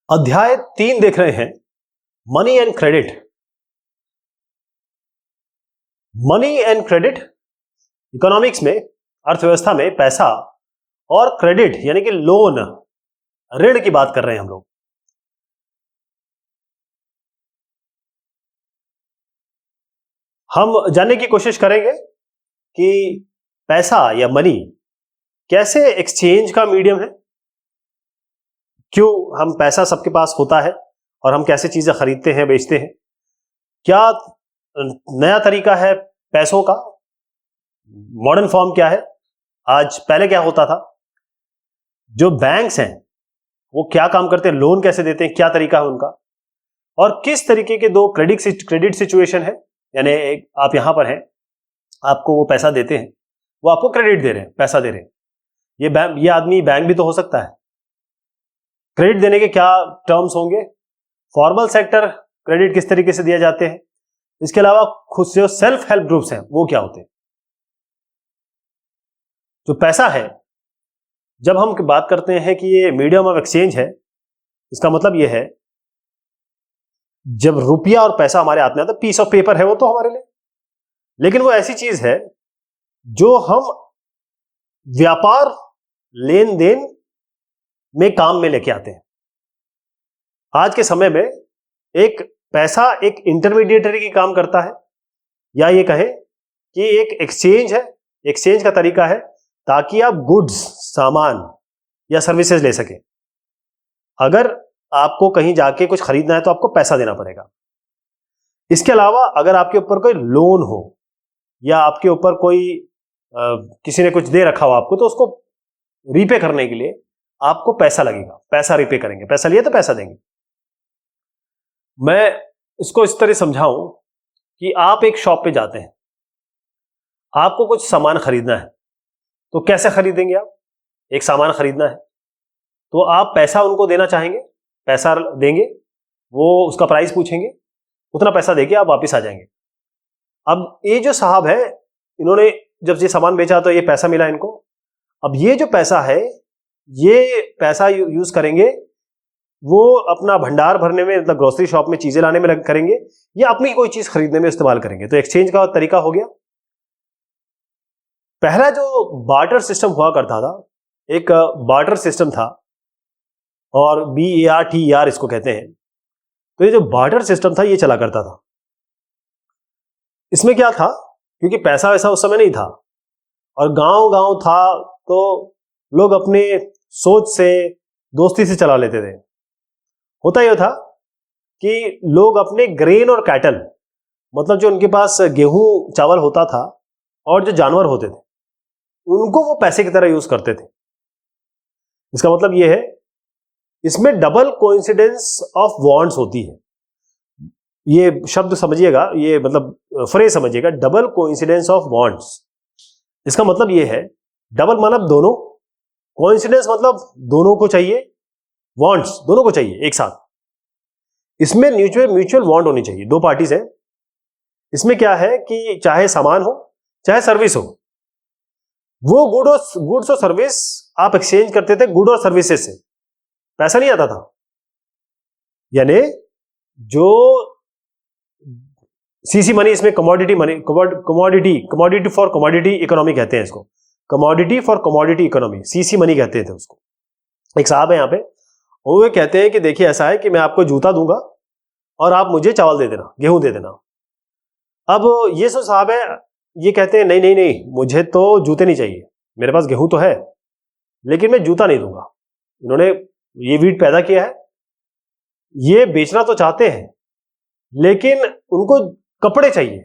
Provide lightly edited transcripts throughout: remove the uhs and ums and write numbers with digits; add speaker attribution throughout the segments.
Speaker 1: अध्याय 3 देख रहे हैं, money and credit. Money and credit economics में, अर्थव्यवस्था में पैसा और क्रेडिट यानी कि लोन, ऋण की बात कर रहे हैं हम लोग। हम जानने की कोशिश करेंगे कि पैसा या मनी कैसे एक्सचेंज का मीडियम है, क्यों हम पैसा सबके पास होता है और हम कैसे चीजें खरीदते हैं, बेचते हैं, क्या नया तरीका है पैसों का, मॉडर्न फॉर्म क्या है, आज पहले क्या होता था, जो बैंक्स हैं वो क्या काम करते हैं, लोन कैसे देते हैं, क्या तरीका है उनका, और किस तरीके के दो क्रेडिट सिचुएशन है। यानी आप यहां पर हैं, आपको वो पैसा देते हैं, वो आपको क्रेडिट दे रहे हैं, पैसा दे रहे हैं। ये आदमी बैंक भी तो हो सकता है। क्रेडिट देने के क्या टर्म्स होंगे, फॉर्मल सेक्टर क्रेडिट किस तरीके से दिए जाते हैं, इसके अलावा खुद से सेल्फ हेल्प ग्रुप्स हैं वो क्या होते हैं। जो पैसा है, जब हम बात करते हैं कि ये मीडियम ऑफ एक्सचेंज है, इसका मतलब ये है जब रुपया और पैसा हमारे हाथ में आता है, पीस ऑफ पेपर है वो तो हमारे लिए, लेकिन वो ऐसी चीज है जो हम व्यापार लेन देन में काम में लेके आते हैं। आज के समय में एक पैसा एक इंटरमीडिएटरी की काम करता है, या ये कहें कि एक एक्सचेंज है, एक्सचेंज का तरीका है ताकि आप गुड्स, सामान या सर्विसेज ले सकें। अगर आपको कहीं जाके कुछ खरीदना है तो आपको पैसा देना पड़ेगा। इसके अलावा अगर आपके ऊपर कोई लोन हो या आपके ऊपर कोई किसी ने कुछ दे रखा हो आपको, तो उसको रीपे करने के लिए आपको पैसा लगेगा, पैसा रीपे करेंगे, पैसा लिए तो पैसा देंगे। मैं इसको इस तरह समझाऊं कि आप एक शॉप पे जाते हैं, आपको कुछ सामान खरीदना है, तो कैसे खरीदेंगे आप? एक सामान खरीदना है तो आप पैसा उनको देना चाहेंगे, पैसा देंगे, वो उसका प्राइस पूछेंगे, उतना पैसा देके आप वापस आ जाएंगे। अब ये जो साहब है, इन्होंने जब ये सामान बेचा तो ये पैसा मिला इनको। अब ये जो पैसा है, ये पैसा यूज करेंगे वो अपना भंडार भरने में, मतलब ग्रोसरी शॉप में चीजें लाने में करेंगे, या अपनी कोई चीज खरीदने में इस्तेमाल करेंगे। तो एक्सचेंज का तरीका हो गया। पहला जो बार्टर सिस्टम हुआ करता था, एक बार्टर सिस्टम था, और BARTER इसको कहते हैं। तो ये जो बार्टर सिस्टम था ये चला करता था। इसमें क्या था, क्योंकि पैसा वैसा उस समय नहीं था और गांव गांव था, तो लोग अपने सोच से, दोस्ती से चला लेते थे। होता यह था कि लोग अपने ग्रेन और कैटल, मतलब जो उनके पास गेहूं चावल होता था और जो जानवर होते थे, उनको वो पैसे की तरह यूज करते थे। इसका मतलब यह है, इसमें डबल कोइंसिडेंस ऑफ वांट्स होती है। ये शब्द समझिएगा, ये मतलब फ्रेज समझिएगा, डबल कोइंसिडेंस ऑफ वांट्स। इसका मतलब यह है, डबल मतलब दोनों, कोइंसिडेंस मतलब दोनों को चाहिए, वांट्स दोनों को चाहिए एक साथ। इसमें म्यूचुअल वांट होनी चाहिए, दो पार्टीज हैं। इसमें क्या है कि चाहे सामान हो चाहे सर्विस हो, वो गुड्स और सर्विस आप एक्सचेंज करते थे गुड और सर्विसेज से, पैसा नहीं आता था। यानी जो सीसी मनी, इसमें commodity money, commodity for commodity economy कहते हैं इसको, commodity for commodity economy, CC money कहते थे उसको। एक साहब है यहाँ पे, वो कहते हैं कि देखिए ऐसा है कि मैं आपको जूता दूंगा और आप मुझे चावल दे देना, गेहूं दे देना। अब ये जो साहब है, ये कहते हैं नहीं नहीं नहीं, मुझे तो जूते नहीं चाहिए, मेरे पास गेहूं तो है लेकिन मैं जूता नहीं दूंगा। इन्होंने ये वीट पैदा किया है, ये बेचना तो चाहते हैं लेकिन उनको कपड़े चाहिए,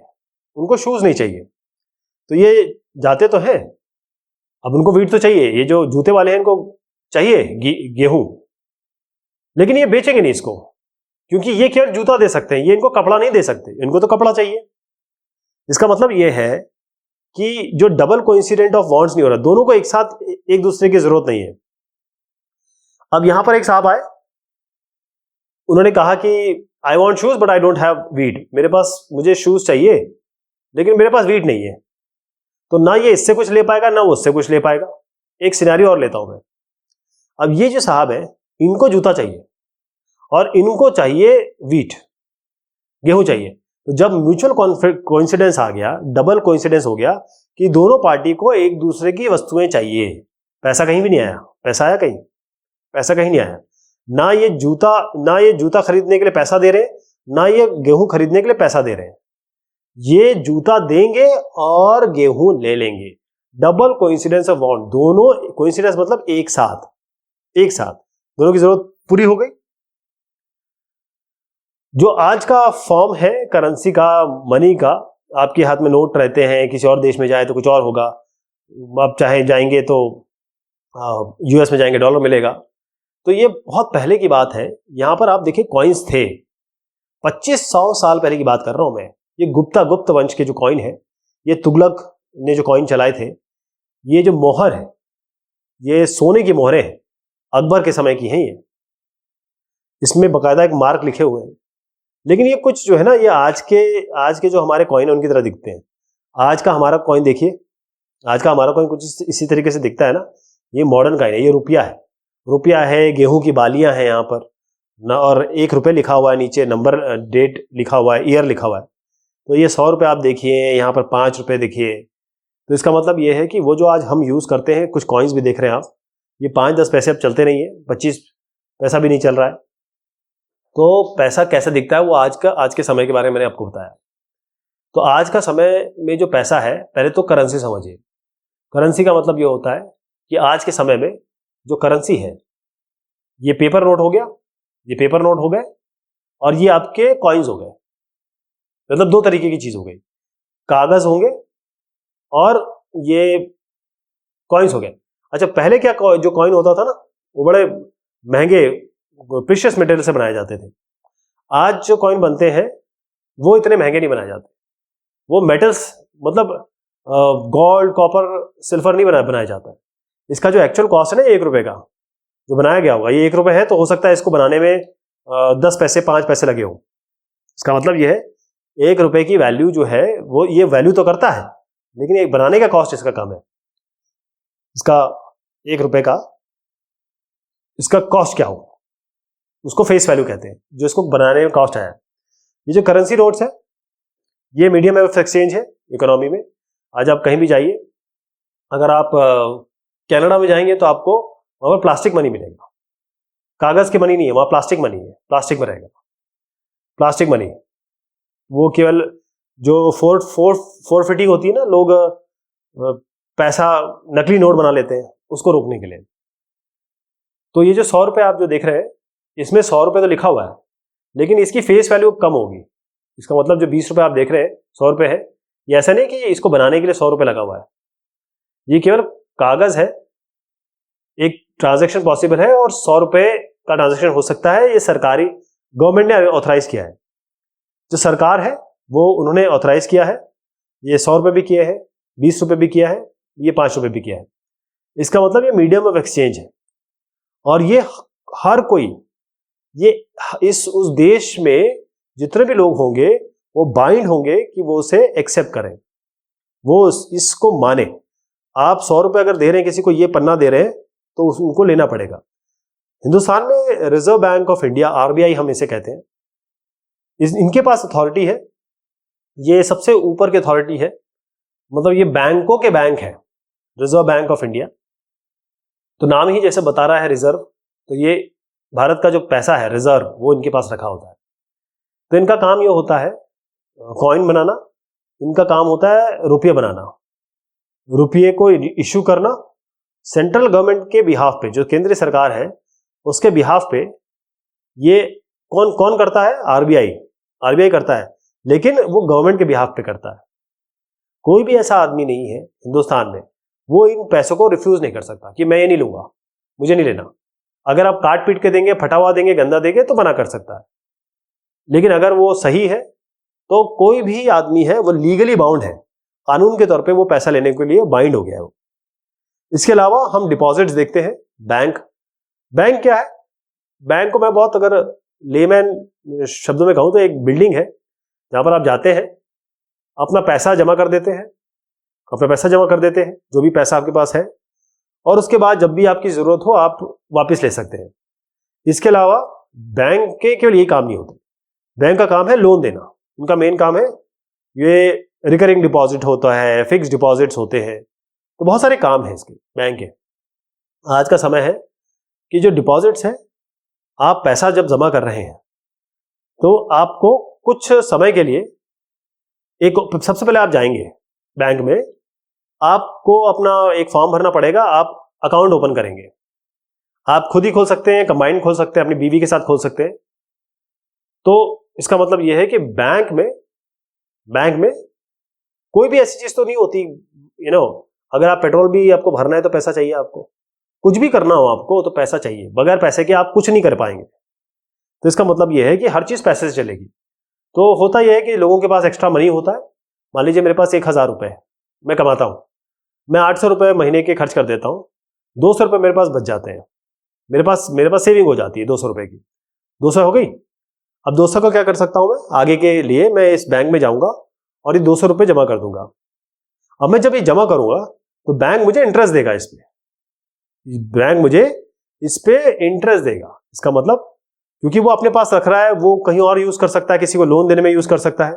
Speaker 1: उनको शूज नहीं चाहिए। तो ये जाते तो हैं, अब उनको वीट तो चाहिए, ये जो जूते वाले हैं इनको चाहिए गेहूं, लेकिन ये बेचेंगे नहीं इसको, क्योंकि ये केवल जूता दे सकते हैं, ये इनको कपड़ा नहीं दे सकते, इनको तो कपड़ा चाहिए। इसका मतलब ये है कि जो डबल कोइंसिडेंट ऑफ वांट्स नहीं हो रहा, दोनों को एक साथ एक दूसरे की जरूरत नहीं है। अब यहां पर एक साहब आए, उन्होंने कहा कि I want shoes but I don't have wheat, मेरे पास, मुझे शूज चाहिए लेकिन मेरे पास वीट नहीं है। तो ना ये इससे कुछ ले पाएगा ना वो उससे कुछ ले पाएगा। एक सिनेरियो और लेता हूं मैं। अब ये जो साहब है, इनको जूता चाहिए, और इनको चाहिए व्हीट, गेहूं चाहिए। तो जब म्यूचुअल कोइंसिडेंस आ गया, डबल कोइंसिडेंस हो गया कि दोनों पार्टी को एक दूसरे की वस्तुएं चाहिए, पैसा कहीं भी नहीं आया। पैसा आया कहीं? पैसा कहीं नहीं आया। ना ये जूता खरीदने के लिए पैसा दे रहे हैं, ना ये गेहूं खरीदने के लिए पैसा दे रहे हैं। ये जूता देंगे और गेहूं ले लेंगे। डबल कोइंसिडेंस ऑफ वांट, दोनों कोइंसिडेंस मतलब एक साथ दोनों की जरूरत पूरी हो गई। जो आज का फॉर्म है करेंसी का, मनी का, आपके हाथ में नोट रहते हैं, किसी और देश में जाए तो कुछ और होगा, आप चाहे जाएंगे तो यूएस में जाएंगे डॉलर मिलेगा। तो ये बहुत पहले की बात है। यहां पर आप देखिए कॉइन्स थे, 2500 साल पहले की बात कर रहा हूं मैं। ये गुप्त वंश के जो कॉइन है, ये तुगलक ने जो कॉइन चलाए थे, ये जो मोहर है, ये सोने की मोहरें हैं, अकबर के समय की हैं ये। इसमें बकायदा एक मार्क लिखे हुए हैं। लेकिन ये कुछ जो है ना, ये आज के जो हमारे कॉइन है उनकी तरह दिखते हैं। आज का हमारा कॉइन देखिए, आज का हमारा कॉइन कुछ इसी तरीके से दिखता है ना। ये मॉडर्न कॉइन है, ये रुपया है, गेहूं की बालियां हैं यहाँ पर ना, और 1 रुपये लिखा हुआ है, नीचे नंबर, डेट लिखा हुआ है, ईयर लिखा हुआ है। तो ये 100 रुपये आप देखिए, यहाँ पर 5 रुपये देखिए। तो इसका मतलब ये है कि वो जो आज हम यूज करते हैं, कुछ कॉइन्स भी देख रहे हैं आप, ये 5-10 पैसे अब चलते नहीं है, 25 पैसा भी नहीं चल रहा है। तो पैसा कैसे दिखता है, वो आज के समय के बारे में मैंने आपको बताया। तो आज का समय में जो पैसा है, पहले तो करेंसी समझिए। करेंसी का मतलब ये होता है कि आज के समय में जो करेंसी है, ये पेपर नोट हो गया, ये पेपर नोट हो गए, और ये आपके कॉइन्स हो गए। मतलब 2 तरीके की चीज हो गई, कागज होंगे और ये कॉइन्स हो गए। अच्छा, पहले क्या जो कॉइन होता था ना, वो बड़े महंगे प्रीशियस मटेरियल से बनाए जाते थे। आज जो कॉइन बनते हैं वो इतने महंगे नहीं बनाए जाते। वो मेटल्स, मतलब गोल्ड, कॉपर, सिल्वर नहीं बनाया जाता है। इसका जो एक्चुअल कॉस्ट है ना, 1 रुपए का जो बनाया गया होगा, ये 1 रुपए है, तो हो सकता है इसको बनाने में 10 पैसे 5 पैसे लगे हो। इसका मतलब ये है 1 रुपए की वैल्यू जो है, वो ये वैल्यू तो करता है, लेकिन एक बनाने का कॉस्ट इसका कम है। इसका 1 रुपए का इसका कॉस्ट क्या हो, उसको फेस वैल्यू कहते हैं, जो इसको बनाने में कॉस्ट आया। ये जो करेंसी नोट्स है, ये मीडियम ऑफ एक्सचेंज है इकोनॉमी में। आज आप कहीं भी जाइए, अगर आप कनाडा में जाएंगे तो आपको वहां पर प्लास्टिक मनी मिलेगा, कागज की मनी नहीं है, वहां प्लास्टिक मनी है, प्लास्टिक में रहेगा प्लास्टिक मनी। वो केवल जो फोरफिटिंग होती है ना, लोग पैसा नकली नोट बना लेते हैं, उसको रोकने के लिए। तो ये जो 100 रुपये आप जो देख रहे हैं, इसमें 100 रुपये तो लिखा हुआ है, लेकिन इसकी फेस वैल्यू कम होगी। इसका मतलब जो 20 रुपये आप देख रहे हैं 100 रुपये है, ये ऐसा नहीं कि इसको बनाने के लिए 100 रुपये लगा हुआ है। ये केवल कागज है, एक ट्रांजैक्शन पॉसिबल है, और 100 रुपये का ट्रांजैक्शन हो सकता है। ये सरकारी गवर्नमेंट ने ऑथराइज किया है, जो सरकार है वो उन्होंने ऑथराइज किया है। ये 100 रुपये भी किए हैं, 20 रुपये भी किया है, ये 5 रुपये भी किया है। इसका मतलब ये मीडियम ऑफ एक्सचेंज है, और ये हर कोई, ये उस देश में जितने भी लोग होंगे वो बाइंड होंगे कि वो उसे एक्सेप्ट करें, वो इसको माने। आप 100 रुपये अगर दे रहे हैं किसी को, ये पन्ना दे रहे हैं, तो उनको लेना पड़ेगा। हिंदुस्तान में reserve bank of India, RBI हम इसे कहते हैं, इनके पास अथॉरिटी है, ये सबसे ऊपर की अथॉरिटी है। मतलब ये बैंकों के बैंक है, रिजर्व बैंक ऑफ इंडिया। तो नाम ही जैसे बता रहा है रिजर्व, तो ये भारत का जो पैसा है रिजर्व, वो इनके पास रखा होता है। तो इनका काम ये होता है कॉइन बनाना, इनका काम होता है रुपये बनाना, रुपये को इशू करना सेंट्रल गवर्नमेंट के बिहाफ पे, जो केंद्रीय सरकार है उसके बिहाफ पे। ये कौन करता है? आरबीआई करता है, लेकिन वो गवर्नमेंट के बिहाफ पे करता है। कोई भी ऐसा आदमी नहीं है हिंदुस्तान में, वो इन पैसों को रिफ्यूज नहीं कर सकता कि मैं ये नहीं लूंगा, मुझे नहीं लेना। अगर आप काट पीट के देंगे, फटा हुआ देंगे, गंदा देंगे, तो मना कर सकता है। लेकिन अगर वो सही है, तो कोई भी आदमी है वो लीगली बाउंड है, कानून के तौर पे वो पैसा लेने के लिए बाइंड हो गया है वो। इसके अलावा हम डिपॉजिट्स देखते हैं। बैंक क्या है? बैंक को मैं बहुत अगर लेमैन शब्दों में कहूं तो एक बिल्डिंग है जहां पर आप जाते हैं, अपना पैसा जमा कर देते हैं, जो भी पैसा आपके पास है, और उसके बाद जब भी आपकी जरूरत हो आप वापस ले सकते हैं। इसके अलावा बैंक के केवल यही काम नहीं होते, बैंक का काम है लोन देना, उनका मेन काम है। ये रिकरिंग डिपॉजिट होता है, फिक्स डिपॉजिट्स होते हैं, तो बहुत सारे काम हैं इसके बैंक के। आज का समय है कि जो डिपॉजिट्स है, आप पैसा जब जमा कर रहे हैं तो आपको कुछ समय के लिए सबसे पहले आप जाएंगे बैंक में, आपको अपना एक फॉर्म भरना पड़ेगा, आप अकाउंट ओपन करेंगे। आप खुद ही खोल सकते हैं, कंबाइंड खोल सकते हैं, अपनी बीवी के साथ खोल सकते हैं। तो इसका मतलब यह है कि बैंक में कोई भी ऐसी चीज तो नहीं होती, अगर आप पेट्रोल भी आपको भरना है तो पैसा चाहिए, आपको कुछ भी करना हो आपको तो पैसा चाहिए, बगैर पैसे के आप कुछ नहीं कर पाएंगे। तो इसका मतलब यह है कि हर चीज पैसे से चलेगी। तो होता यह है कि लोगों के पास एक्स्ट्रा मनी होता है। मान लीजिए मेरे पास 1000 रुपए मैं कमाता हूं, मैं 800 रुपए महीने के खर्च कर देता हूं, 200 रुपए मेरे पास बच जाते हैं, मेरे पास सेविंग हो जाती है 200 रुपए की, 200 हो गई। अब 200 का क्या कर सकता हूं मैं आगे के लिए, मैं इस बैंक में जाऊंगा और ये 200 रुपए जमा कर दूंगा। अब मैं जब ये जमा करूंगा तो बैंक मुझे इंटरेस्ट देगा, बैंक मुझे इस पे इंटरेस्ट देगा। इसका मतलब क्योंकि वो अपने पास रख रहा है, वो कहीं और यूज कर सकता है, किसी को लोन देने में यूज कर सकता है,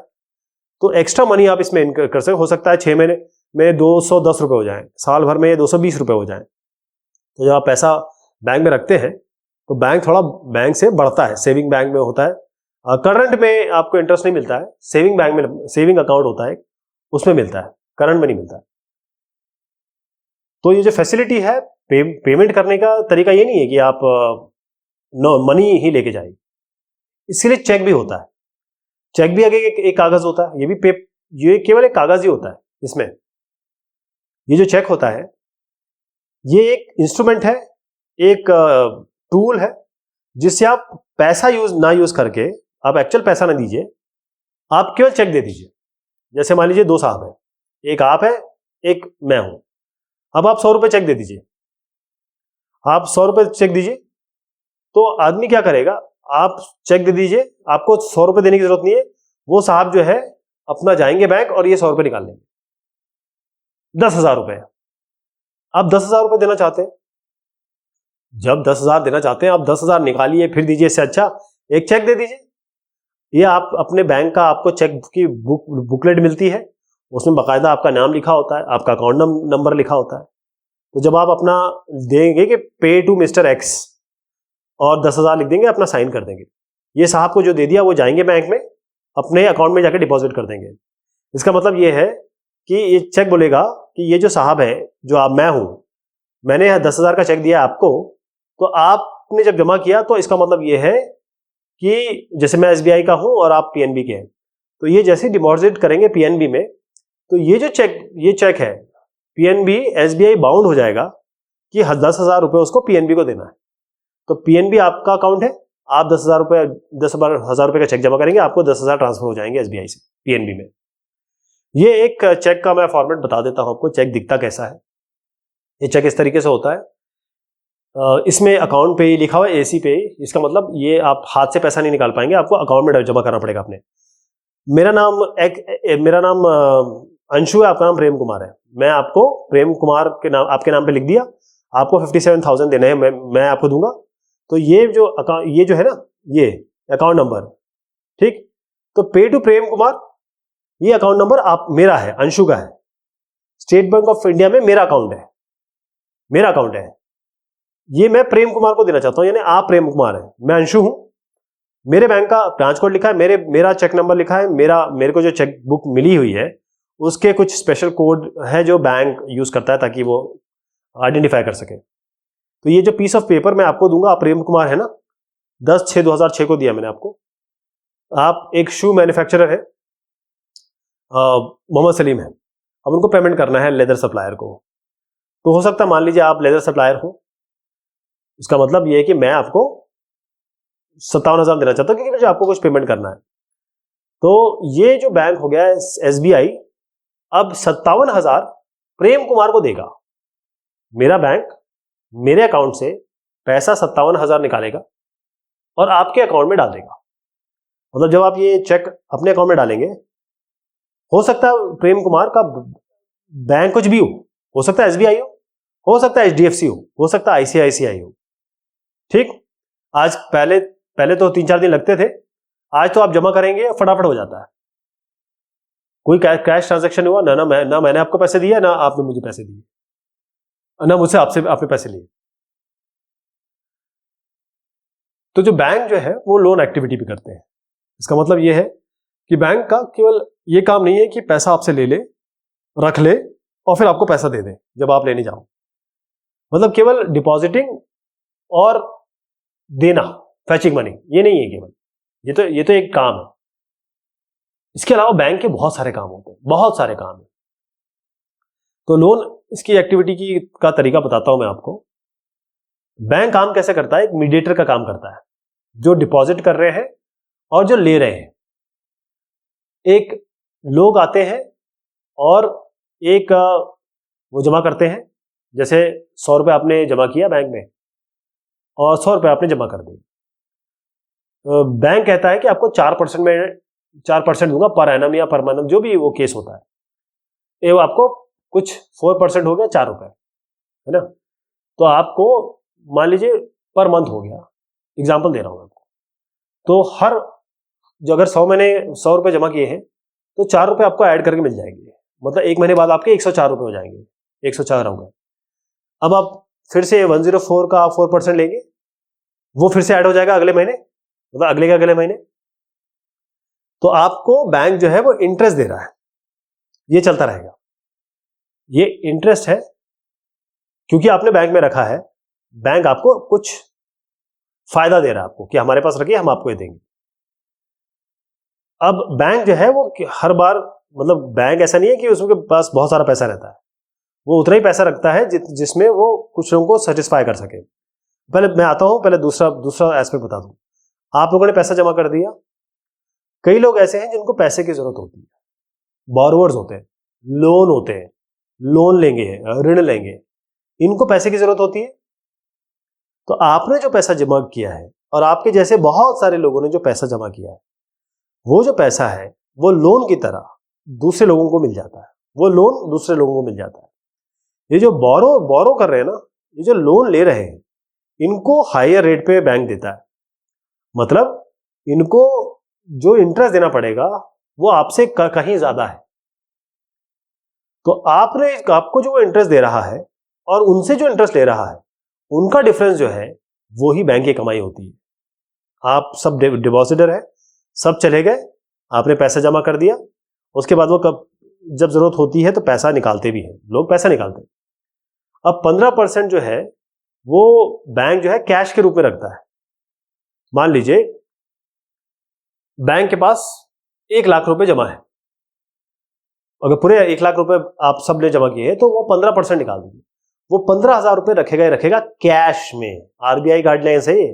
Speaker 1: तो एक्स्ट्रा मनी आप इसमें कर सकते हो सकता है 6 महीने में 210 रुपए हो जाए, साल भर में 220 रुपए हो जाए। तो जब आप पैसा बैंक में रखते हैं तो बैंक थोड़ा बैंक से बढ़ता है, सेविंग बैंक में होता है। करंट में आपको इंटरेस्ट नहीं मिलता है, सेविंग बैंक में सेविंग अकाउंट होता है उसमें मिलता है, करंट में नहीं मिलता है। तो ये जो फैसिलिटी है पेमेंट करने का तरीका ये नहीं है कि आप मनी ही लेके जाए, इसके लिए चेक भी होता है। चेक भी आगे एक कागज होता है, ये केवल एक कागज ही होता है। इसमें ये जो चेक होता है ये एक इंस्ट्रूमेंट है, एक टूल है, जिससे आप पैसा यूज करके आप एक्चुअल पैसा ना दीजिए, आप केवल चेक दे दीजिए। जैसे मान लीजिए 2 साहब है, एक आप है एक मैं हूं, अब आप 100 रुपए चेक दे दीजिए, आप 100 रुपए चेक दीजिए। तो आदमी क्या करेगा, आप चेक दे दीजिए, आपको 100 रुपए देने की जरूरत नहीं है, वो साहब जो है अपना जाएंगे बैंक और ये 100 रुपए निकाल लेंगे। 10,000 रुपए आप 10,000 रुपए देना चाहते हैं, जब 10,000 देना चाहते हैं आप 10,000 निकालिए फिर दीजिए, इससे अच्छा एक चेक दे दीजिए। ये आप अपने बैंक का आपको चेक की बुकलेट मिलती है, उसमें बाकायदा आपका नाम लिखा होता है, आपका अकाउंट नंबर लिखा होता है। तो जब आप अपना देंगे कि पे टू मिस्टर एक्स और 10,000 लिख देंगे, अपना साइन कर देंगे, ये साहब को जो दे दिया वो जाएंगे बैंक में, अपने अकाउंट में जाकर डिपॉजिट कर देंगे। इसका मतलब ये है कि ये चेक बोलेगा कि ये जो साहब है, जो मैं हूं, मैंने 10,000 का चेक दिया आपको, तो आपने जब जमा किया तो इसका मतलब ये है कि जैसे मैं एसबीआई का हूं और आप पीएनबी के हैं, तो ये जैसे डिपॉजिट करेंगे पीएनबी में, तो ये चेक है पीएनबी एसबीआई बाउंड हो जाएगा कि 10,000 रुपए उसको पीएनबी को देना है। तो पीएनबी आपका अकाउंट है, आप 10,000 रुपए का चेक जमा करेंगे, आपको 10,000 ट्रांसफर हो जाएंगे एसबीआई से पीएनबी में। ये एक चेक का मैं फॉर्मेट बता देता हूं आपको, चेक दिखता कैसा है। ये चेक इस तरीके से होता है, इसमें अकाउंट पे ही लिखा हुआ है एसी पे, इसका मतलब ये आप हाथ से पैसा नहीं निकाल पाएंगे, आपको अकाउंट में जमा करना पड़ेगा अपने। मेरा नाम अंशु है, आपका नाम प्रेम कुमार है, मैं आपको प्रेम कुमार के नाम आपके नाम पे लिख दिया, आपको 57,000 देने हैं, मैं आपको दूंगा। तो ये जो है ना, ये अकाउंट नंबर, ठीक, तो पे टू प्रेम कुमार, ये अकाउंट नंबर मेरा है, अंशु का है। स्टेट बैंक ऑफ इंडिया में मेरा अकाउंट है, ये मैं प्रेम कुमार को देना चाहता हूं, यानी आप प्रेम कुमार हैं, मैं अंशु हूं, मेरे बैंक का ब्रांच कोड लिखा है, मेरा चेक नंबर लिखा है, मेरे को जो चेक बुक मिली हुई है उसके कुछ स्पेशल कोड है जो बैंक यूज करता है ताकि वो आइडेंटिफाई कर सके। तो ये जो पीस ऑफ पेपर मैं आपको दूंगा, आप प्रेम कुमार है ना, 10/6/2006 को दिया मैंने आपको। आप एक शू मैन्युफैक्चरर है, मोहम्मद सलीम है, अब उनको पेमेंट करना है लेदर सप्लायर को। तो हो सकता है मान लीजिए आप लेदर सप्लायर हो, इसका मतलब ये है कि मैं आपको 57,000 देना चाहता हूं क्योंकि मुझे आपको कुछ पेमेंट करना है। तो ये जो बैंक हो गया एसबीआई, अब 57,000 प्रेम कुमार को देगा। मेरा बैंक मेरे अकाउंट से पैसा 57,000 निकालेगा और आपके अकाउंट में डाल देगा। मतलब जब आप ये चेक अपने अकाउंट में डालेंगे, हो सकता है प्रेम कुमार का बैंक कुछ भी हो सकता है एसबीआई हो सकता है एचडीएफसी हो सकता है आईसीआईसीआई हो, ठीक। आज पहले पहले तो 3-4 दिन लगते थे, आज तो आप जमा करेंगे फटाफट हो जाता है। कोई कैश ट्रांजैक्शन हुआ ना मैंने आपको पैसे दिए ना आपने मुझे पैसे दिए, ना मुझसे आपने पैसे लिए। तो जो बैंक जो है वो लोन एक्टिविटी भी करते हैं। इसका मतलब ये है कि बैंक का केवल ये काम नहीं है कि पैसा आपसे ले ले, रख ले और फिर आपको पैसा दे दे जब आप लेने जाओ। मतलब केवल डिपॉजिटिंग और देना, फैचिंग मनी, ये नहीं है केवल, ये तो एक काम है। इसके अलावा बैंक के बहुत सारे काम होते हैं, बहुत सारे काम है। तो लोन इसकी एक्टिविटी का तरीका बताता हूं मैं आपको। बैंक काम कैसे करता है, एक मीडिएटर का काम करता है, जो डिपॉजिट कर रहे हैं और जो ले रहे हैं। एक लोग आते हैं और एक वो जमा करते हैं, जैसे 100 रुपये आपने जमा किया बैंक में और 100 रुपये आपने जमा कर दिए। बैंक कहता है कि आपको 4% दूंगा पर एनम या पर मंथ, जो भी वो केस होता है। ये वो आपको कुछ 4% हो गया, 4 रुपये, है ना। तो आपको मान लीजिए पर मंथ हो गया, एग्जाम्पल दे रहा हूं आपको। तो हर जो अगर 100 रुपये जमा किए हैं तो 4 रुपये आपको ऐड करके मिल जाएंगे। मतलब 1 महीने बाद आपके 104 रुपये हो जाएंगे, 104 होंगे। अब आप फिर से 104 का 4% लेंगे, वो फिर से ऐड हो जाएगा अगले महीने, मतलब अगले के अगले महीने। तो आपको बैंक जो है वो इंटरेस्ट दे रहा है, ये चलता रहेगा। ये इंटरेस्ट है क्योंकि आपने बैंक में रखा है, बैंक आपको कुछ फायदा दे रहा है आपको कि हमारे पास रखिए, हम आपको ये देंगे। अब बैंक जो है वो हर बार, मतलब बैंक ऐसा नहीं है कि उसके पास बहुत सारा पैसा रहता है, वो उतना ही पैसा रखता है जिसमें वो कुछ लोगों को सेटिस्फाई कर सके। पहले मैं आता हूं, पहले दूसरा एस्पेक्ट बता दूं। आप लोगों ने पैसा जमा कर दिया, कई लोग ऐसे हैं जिनको पैसे की जरूरत होती है, बोरोवर्स होते हैं, लोन होते हैं, लोन लेंगे, ऋण लेंगे, इनको पैसे की जरूरत होती है। तो आपने जो पैसा जमा किया है और आपके जैसे बहुत सारे लोगों ने जो पैसा जमा किया है, वो जो पैसा है वो लोन की तरह दूसरे लोगों को मिल जाता है, वो लोन दूसरे लोगों को मिल जाता है। ये जो बोरो कर रहे हैं ना, ये जो लोन ले रहे हैं, इनको हायर रेट पे बैंक देता है। मतलब इनको जो इंटरेस्ट देना पड़ेगा वो आपसे कहीं ज्यादा है। तो आपको जो इंटरेस्ट दे रहा है और उनसे जो इंटरेस्ट ले रहा है, उनका डिफरेंस जो है वो ही बैंक की कमाई होती है। आप सब डिपॉजिटर है, सब चले गए, आपने पैसा जमा कर दिया, उसके बाद वो जब जरूरत होती है तो पैसा निकालते भी हैं, लोग पैसा निकालते हैं। अब 15% जो है वो बैंक जो है कैश के रूप में रखता है। मान लीजिए बैंक के पास 1 लाख रुपए जमा है, अगर पूरे 1 लाख रुपए आप सब ने जमा किए हैं तो वो 15% निकाल देंगे, वो 15,000 रुपए रखेगा कैश में। आरबीआई गाइडलाइंस है ये,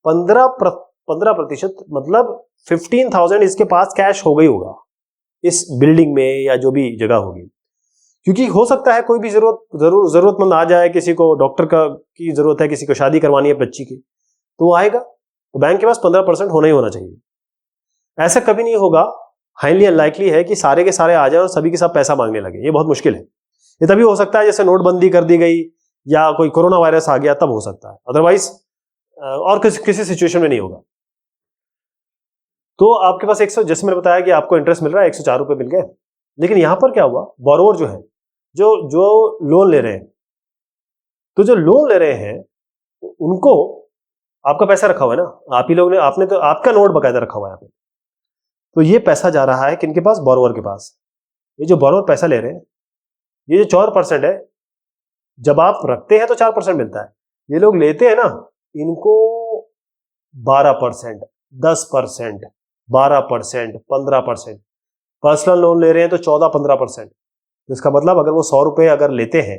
Speaker 1: 15%, मतलब 15,000 इसके पास कैश हो गई होगा इस बिल्डिंग में या जो भी जगह होगी। क्योंकि हो सकता है कोई भी जरूरतमंद आ जाए, किसी को डॉक्टर की जरूरत है, किसी को शादी करवानी है बच्ची की, तो वो आएगा, तो बैंक के पास 15% होना ही होना चाहिए। ऐसा कभी नहीं होगा, हाईली अनलाइकली है कि सारे के सारे आ जाए और सभी के साथ पैसा मांगने लगे, ये बहुत मुश्किल है। ये तभी हो सकता है जैसे नोटबंदी कर दी गई या कोई कोरोना वायरस आ गया, तब हो सकता है, अदरवाइज और किसी सिचुएशन में नहीं होगा। तो आपके पास 100, जैसे मैंने बताया कि आपको इंटरेस्ट मिल रहा है, 104 रुपए मिल गए। लेकिन यहां पर क्या हुआ, बोरोवर जो है, जो लोन ले रहे हैं, तो जो लोन ले रहे हैं उनको आपका पैसा रखा हुआ है ना, आप ही लोग ने, आपने तो आपका नोट बकायदा रखा हुआ है यहाँ पे। तो ये पैसा जा रहा है किनके पास, बोरोवर के पास। ये जो बोरोवर पैसा ले रहे हैं, ये जो 4% है, जब आप रखते हैं तो 4% मिलता है, ये लोग लेते हैं ना, इनको 12%, 10%, 12%, 15%, पर्सनल लोन ले रहे हैं तो 14-15%। तो इसका मतलब अगर वो 100 रुपए अगर लेते हैं,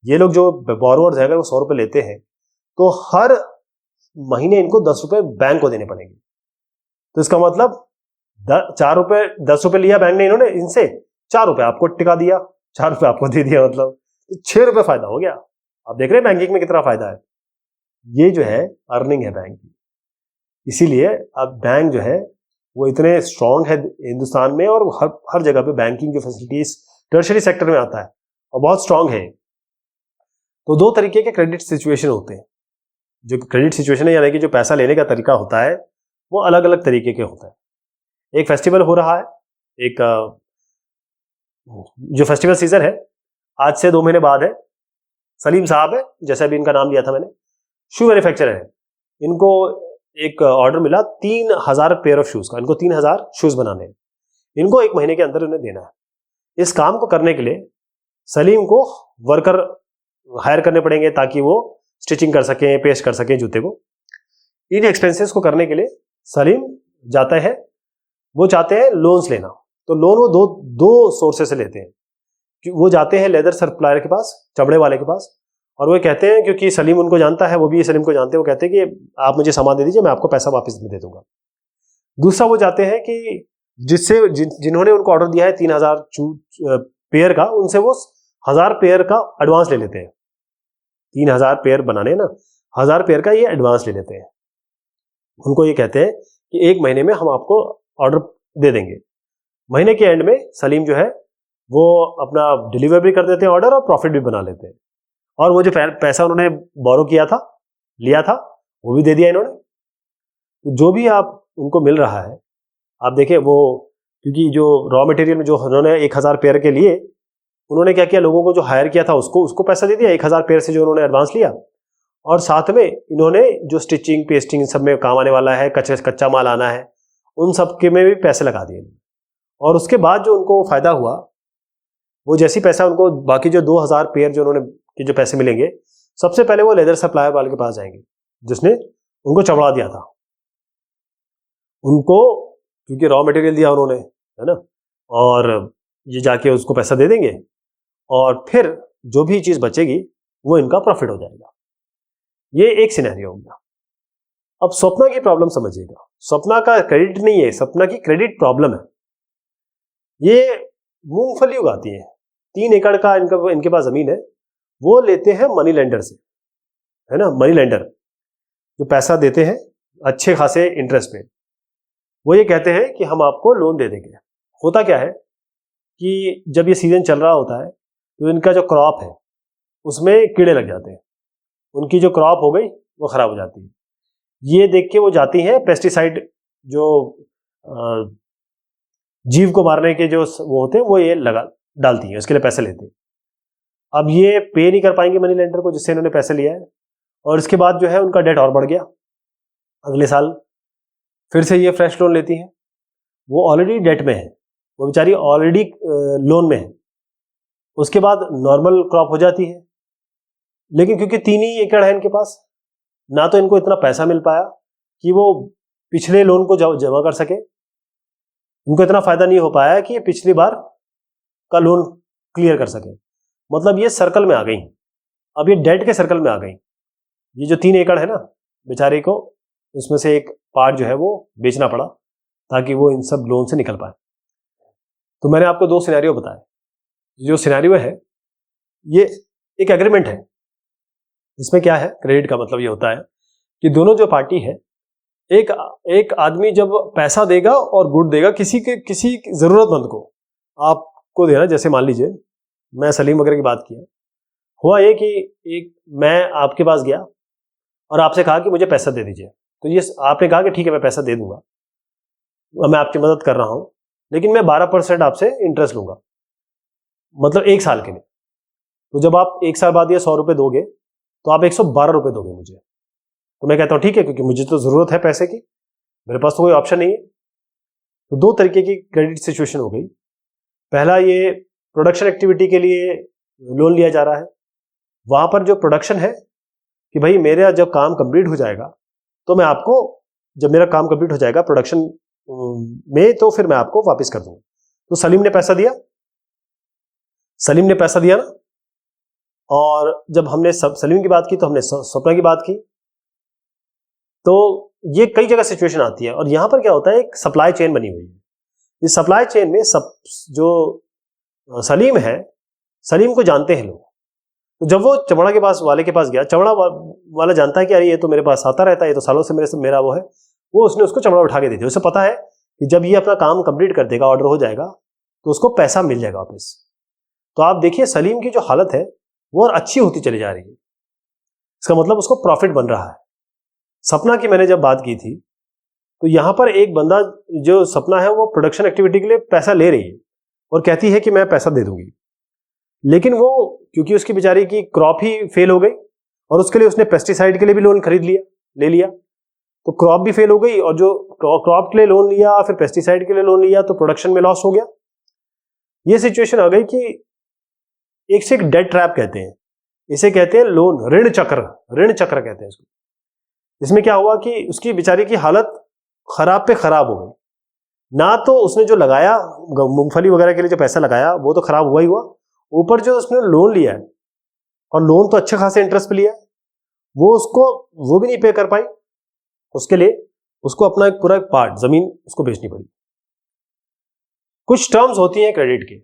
Speaker 1: ये लोग जो बोरोवर्स हैं, अगर वो 100 रुपए लेते हैं तो हर महीने इनको 10 रुपए बैंक को देने पड़ेंगे। तो इसका मतलब 10 रुपए लिया बैंक ने इन्होंने इनसे, 4 रुपए आपको टिका दिया, 4 रुपए आपको दे दिया, मतलब 6 रुपए फायदा हो गया। आप देख रहे हैं बैंकिंग में कितना फायदा है। ये जो है अर्निंग है बैंक की। इसीलिए अब बैंक जो है वो इतने स्ट्रांग है हिंदुस्तान में, और हर जगह पे बैंकिंग जो फैसिलिटीज टर्शरी सेक्टर में आता है और बहुत स्ट्रांग है। तो 2 तरीके के क्रेडिट सिचुएशन होते हैं। जो क्रेडिट सिचुएशन है, यानी कि जो पैसा लेने का तरीका होता है वो अलग अलग तरीके के होता है। एक फेस्टिवल हो रहा है, एक जो फेस्टिवल सीजन है आज से 2 महीने बाद है। सलीम साहब है, जैसे अभी इनका नाम लिया था मैंने, शू मैन्युफैक्चरर है। इनको एक ऑर्डर मिला 3000 पेयर ऑफ शूज का। इनको 3000 शूज बनाने हैं, इनको 1 महीने के अंदर उन्हें देना है। इस काम को करने के लिए सलीम को वर्कर हायर करने पड़ेंगे ताकि वो स्टिचिंग कर सकें, पेस्ट कर सकें जूते को। इन एक्सपेंसेस को करने के लिए सलीम जाता है, वो चाहते हैं लोन्स लेना। तो लोन वो दो सोर्सेस से लेते हैं। वो जाते हैं लेदर सप्लायर के पास, चमड़े वाले के पास, और वो कहते हैं, क्योंकि सलीम उनको जानता है, वो भी सलीम को जानते हैं, वो कहते हैं कि आप मुझे सामान दे दीजिए, मैं आपको पैसा वापस दे दूंगा। दूसरा वो जाते हैं कि जिन्होंने उनको ऑर्डर दिया है 3000 पेयर का, उनसे वो 1000 पेयर का एडवांस ले लेते हैं। 3000 पेयर बनाने ना, 1000 पेयर का ये एडवांस ले लेते हैं। उनको ये कहते हैं कि 1 महीने में हम आपको ऑर्डर दे देंगे। महीने के एंड में सलीम जो है वो अपना डिलीवर भी कर देते हैं ऑर्डर, और प्रॉफिट भी बना लेते हैं। और वो जो पैसा उन्होंने बोरो किया था, लिया था, वो भी दे दिया इन्होंने। तो जो भी आप उनको मिल रहा है, आप देखिए वो, क्योंकि जो रॉ मटेरियल में जो उन्होंने 1000 पेयर के लिए, उन्होंने क्या किया, लोगों को जो हायर किया था उसको पैसा दे दिया 1000 पेयर से जो उन्होंने एडवांस लिया, और साथ में इन्होंने जो स्टिचिंग पेस्टिंग सब में काम आने वाला है, कच्चा माल आना है, उन सब के में भी पैसे लगा दिए। और उसके बाद जो उनको फायदा हुआ, वो जैसी पैसा उनको बाकी जो 2000 पेयर जो उन्होंने के जो पैसे मिलेंगे, सबसे पहले वो लेदर सप्लायर वाले के पास जाएंगे जिसने उनको चमड़ा दिया था। उनको क्योंकि रॉ मटेरियल दिया उन्होंने, है ना, और ये जाके उसको पैसा दे देंगे, और फिर जो भी चीज बचेगी वो इनका प्रॉफिट हो जाएगा। ये एक सिनेरियो हो गया। अब स्वप्ना की प्रॉब्लम समझिएगा। स्वप्ना का क्रेडिट नहीं है, स्वप्ना की क्रेडिट प्रॉब्लम है। ये मूंगफली उगाती है, 3 एकड़ का इनके पास जमीन है। वो लेते हैं मनी लेंडर से, है ना, मनी लेंडर जो पैसा देते हैं अच्छे खासे इंटरेस्ट पे। वो ये कहते हैं कि हम आपको लोन दे देंगे। होता क्या है कि जब ये सीजन चल रहा होता है तो इनका जो क्रॉप है उसमें कीड़े लग जाते हैं, उनकी जो क्रॉप हो गई वो खराब हो जाती है। ये देख के वो जाती हैं पेस्टिसाइड, जो जीव को मारने के जो वो होते हैं, वो ये लगा डालती हैं, उसके लिए पैसे लेते हैं। अब ये पे नहीं कर पाएंगे मनी लेंडर को जिससे इन्होंने पैसे लिया है, और इसके बाद जो है उनका डेट और बढ़ गया। अगले साल फिर से ये फ्रेश लोन लेती हैं। वो ऑलरेडी डेट में है, वो बेचारी ऑलरेडी लोन में है। उसके बाद नॉर्मल क्रॉप हो जाती है, लेकिन क्योंकि 3 ही एकड़ है इनके पास, ना तो इनको इतना पैसा मिल पाया कि वो पिछले लोन को जमा कर सके। इनको इतना फायदा नहीं हो पाया कि पिछली बार का लोन क्लियर कर सके। मतलब ये सर्कल में आ गई, अब ये डेट के सर्कल में आ गई। ये जो 3 एकड़ है ना, बेचारे को उसमें से एक पार्ट जो है वो बेचना पड़ा ताकि वो इन सब लोन से निकल पाए। तो मैंने आपको 2 सिनेरियो बताए। जो सिनेरियो है ये एक एग्रीमेंट है। इसमें क्या है, क्रेडिट का मतलब ये होता है कि दोनों जो पार्टी है, एक आदमी जब पैसा देगा और गुड देगा किसी जरूरतमंद को, आपको देना। जैसे मान लीजिए मैं सलीम वगैरह की बात किया, हुआ ये कि मैं आपके पास गया और आपसे कहा कि मुझे पैसा दे दीजिए। तो ये आपने कहा कि ठीक है मैं पैसा दे दूंगा, मैं आपकी मदद कर रहा हूं, लेकिन मैं 12% आपसे इंटरेस्ट लूंगा, मतलब 1 साल के लिए। तो जब आप 1 साल बाद ये 100 रुपये दोगे तो आप 112 रुपये दोगे मुझे। तो मैं कहता हूं ठीक है, क्योंकि मुझे तो जरूरत है पैसे की, मेरे पास तो कोई ऑप्शन नहीं है। तो 2 तरीके की क्रेडिट सिचुएशन हो गई। पहला, ये प्रोडक्शन एक्टिविटी के लिए लोन लिया जा रहा है। वहां पर जो प्रोडक्शन है कि भाई मेरा जब काम कंप्लीट हो जाएगा तो मैं आपको, जब मेरा काम कंप्लीट हो जाएगा प्रोडक्शन में, तो फिर मैं आपको वापस कर दूंगा। तो सलीम ने पैसा दिया, सलीम ने पैसा दिया ना, और जब हमने सलीम की बात की तो हमने स्वप्ना की बात की। तो ये कई जगह सिचुएशन आती है, और यहां पर क्या होता है, एक सप्लाई चेन बनी हुई है। इस सप्लाई चेन में जो सलीम है, सलीम को जानते हैं लोग। तो जब वो चमड़ा के पास वाले के पास गया, चमड़ा वाला जानता है कि अरे ये तो मेरे पास आता रहता है, ये तो सालों से मेरा वो है, वो उसने उसको चमड़ा उठा के दे दिया। उसे पता है कि जब ये अपना काम कंप्लीट कर देगा, ऑर्डर हो जाएगा, तो उसको पैसा मिल जाएगा वापस। तो आप देखिए सलीम की जो हालत है वो और अच्छी होती चली जा रही है। इसका मतलब उसको प्रॉफिट बन रहा है। सपना की मैंने जब बात की थी, तो यहां पर एक बंदा जो सपना है वो प्रोडक्शन एक्टिविटी के लिए पैसा ले रही है और कहती है कि मैं पैसा दे दूंगी, लेकिन वो क्योंकि उसकी बेचारी की क्रॉप ही फेल हो गई और उसके लिए उसने पेस्टिसाइड के लिए भी लोन खरीद लिया, ले लिया, तो क्रॉप भी फेल हो गई और जो क्रॉप के लिए लोन लिया, फिर पेस्टिसाइड के लिए लोन लिया, तो प्रोडक्शन में लॉस हो गया। ये सिचुएशन आ गई कि एक से एक डेट ट्रैप कहते हैं, इसे कहते हैं लोन ऋण चक्र, ऋण चक्र कहते हैं इसको। इसमें क्या हुआ कि उसकी बेचारी की हालत खराब पे खराब हो गई, ना तो उसने जो लगाया मूंगफली वगैरह के लिए जो पैसा लगाया वो तो खराब हुआ ही हुआ, ऊपर जो उसने लोन लिया है, और लोन तो अच्छे खासे इंटरेस्ट पे लिया है, वो भी नहीं पे कर पाई। उसके लिए उसको अपना एक पूरा पार्ट जमीन उसको बेचनी पड़ी। कुछ टर्म्स होती हैं क्रेडिट की,